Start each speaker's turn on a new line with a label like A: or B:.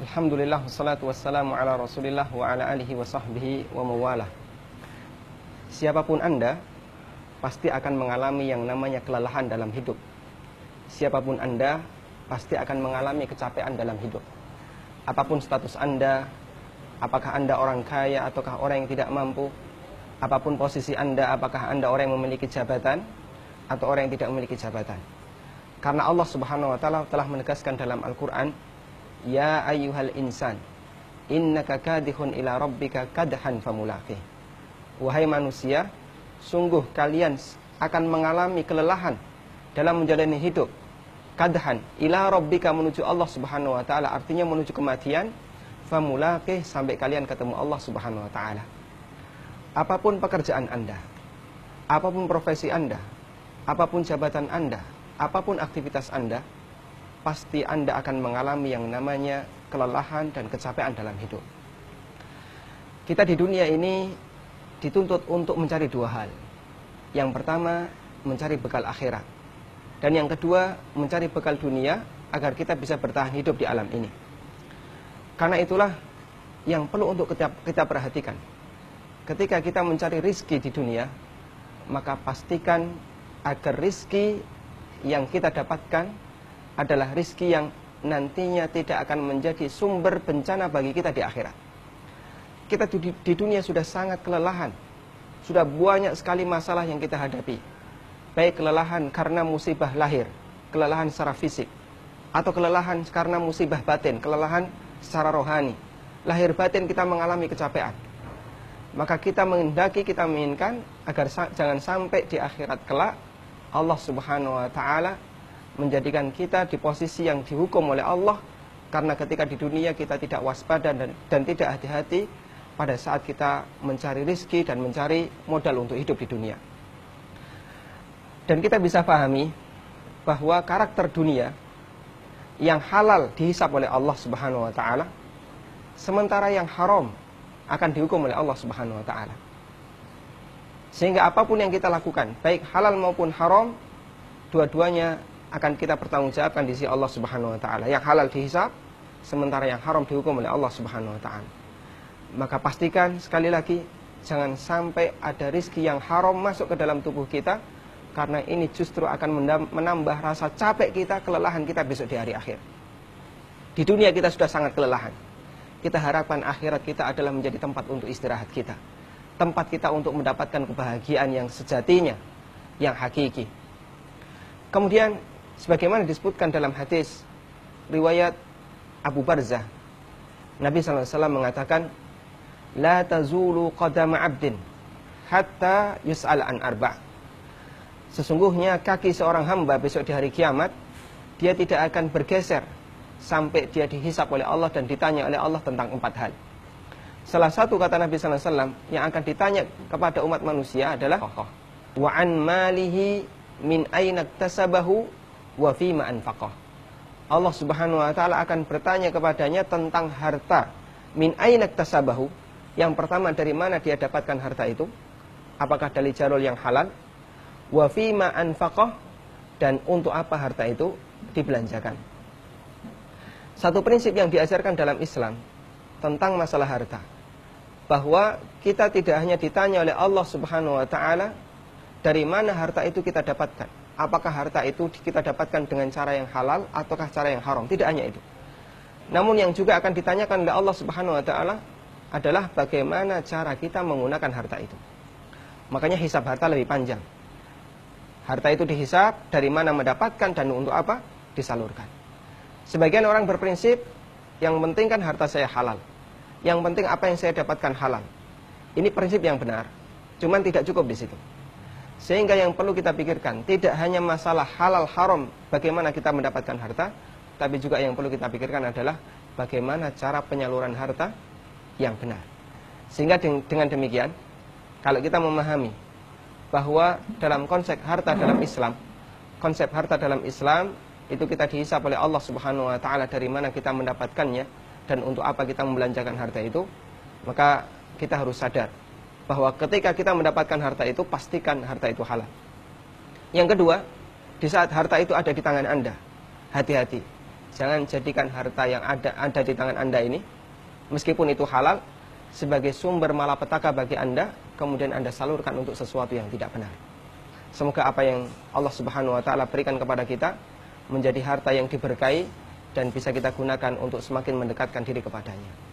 A: Alhamdulillah, wassalatu wassalamu ala rasulillah wa ala alihi wa sahbihi wa mawalah. Siapapun Anda pasti akan mengalami yang namanya kelelahan dalam hidup. Siapapun Anda pasti akan mengalami kecapean dalam hidup. Apapun status Anda, apakah Anda orang kaya ataukah orang yang tidak mampu, apapun posisi Anda, apakah Anda orang yang memiliki jabatan atau orang yang tidak memiliki jabatan. Karena Allah Subhanahu wa taala telah menegaskan dalam Al-Qur'an, ya ayyuhal insan, innaka kadihun ila rabbika kadhan famulaqih. Wahai manusia, sungguh kalian akan mengalami kelelahan dalam menjalani hidup. Kadhan ila rabbika, menuju Allah Subhanahu wa taala, artinya menuju kematian. Famulaqih, sampai kalian ketemu Allah Subhanahu wa taala. Apapun pekerjaan Anda, apapun profesi Anda, apapun jabatan Anda, apapun aktivitas Anda, pasti Anda akan mengalami yang namanya kelelahan dan kecapean dalam hidup. Kita di dunia ini dituntut untuk mencari dua hal. Yang pertama, mencari bekal akhirat. Dan yang kedua, mencari bekal dunia agar kita bisa bertahan hidup di alam ini. Karena itulah yang perlu untuk kita perhatikan. Ketika kita mencari rizki di dunia, maka pastikan agar rizki yang kita dapatkan adalah rizki yang nantinya tidak akan menjadi sumber bencana bagi kita di akhirat. Kita di dunia sudah sangat kelelahan. Sudah banyak sekali masalah yang kita hadapi. Baik kelelahan karena musibah lahir, kelelahan secara fisik, atau kelelahan karena musibah batin, kelelahan secara rohani. Lahir batin kita mengalami kecapean. Maka kita menginginkan agar jangan sampai di akhirat kelak Allah Subhanahu wa taala menjadikan kita di posisi yang dihukum oleh Allah, karena ketika di dunia kita tidak waspada dan tidak hati-hati pada saat kita mencari rizki dan mencari modal untuk hidup di dunia. Dan kita bisa pahami bahwa karakter dunia yang halal dihisap oleh Allah Subhanahu wa taala, sementara yang haram akan dihukum oleh Allah Subhanahu wa taala. Sehingga apapun yang kita lakukan, baik halal maupun haram, dua-duanya akan kita pertanggungjawabkan di sisi Allah Subhanahu wa taala. Yang halal dihisab, sementara yang haram dihukum oleh Allah Subhanahu wa taala. Maka pastikan sekali lagi, jangan sampai ada rizki yang haram masuk ke dalam tubuh kita, karena ini justru akan menambah rasa capek kita, kelelahan kita besok di hari akhir. Di dunia kita sudah sangat kelelahan. Kita harapkan akhirat kita adalah menjadi tempat untuk istirahat kita, tempat kita untuk mendapatkan kebahagiaan yang sejatinya, yang hakiki. Kemudian sebagaimana disebutkan dalam hadis riwayat Abu Barzah, Nabi SAW mengatakan, la tazulu qadama abdin hatta yus'al an arba'. Sesungguhnya kaki seorang hamba besok di hari kiamat, dia tidak akan bergeser sampai dia dihisap oleh Allah dan ditanya oleh Allah tentang 4 hal. Salah satu kata Nabi SAW yang akan ditanya kepada umat manusia adalah wa an malihi min aina iktasabahu wa fima anfaqah. Allah Subhanahu wa taala akan bertanya kepadanya tentang harta. Min aina iktasabahu, yang pertama dari mana dia dapatkan harta itu? Apakah dari jalur yang halal? Wa fima anfaqah, dan untuk apa harta itu dibelanjakan. Satu prinsip yang diajarkan dalam Islam tentang masalah harta, bahwa kita tidak hanya ditanya oleh Allah Subhanahu wa taala dari mana harta itu kita dapatkan. Apakah harta itu kita dapatkan dengan cara yang halal ataukah cara yang haram? Tidak hanya itu. Namun yang juga akan ditanyakan oleh Allah Subhanahu wa taala adalah bagaimana cara kita menggunakan harta itu. Makanya hisab harta lebih panjang. Harta itu dihisab dari mana mendapatkan dan untuk apa disalurkan. Sebagian orang berprinsip, yang penting kan harta saya halal, yang penting apa yang saya dapatkan halal. Ini prinsip yang benar, cuman tidak cukup di situ. Sehingga yang perlu kita pikirkan tidak hanya masalah halal haram bagaimana kita mendapatkan harta, tapi juga yang perlu kita pikirkan adalah bagaimana cara penyaluran harta yang benar. Sehingga dengan demikian, kalau kita memahami bahwa dalam konsep harta dalam Islam itu kita dihisap oleh Allah Subhanahu wa taala dari mana kita mendapatkannya dan untuk apa kita membelanjakan harta itu, maka kita harus sadar bahwa ketika kita mendapatkan harta itu, pastikan harta itu halal. Yang kedua, di saat harta itu ada di tangan Anda, hati-hati. Jangan jadikan harta yang ada di tangan Anda ini, meskipun itu halal, sebagai sumber malapetaka bagi Anda, kemudian Anda salurkan untuk sesuatu yang tidak benar. Semoga apa yang Allah Subhanahu wa Ta'ala berikan kepada kita menjadi harta yang diberkahi dan bisa kita gunakan untuk semakin mendekatkan diri kepadanya.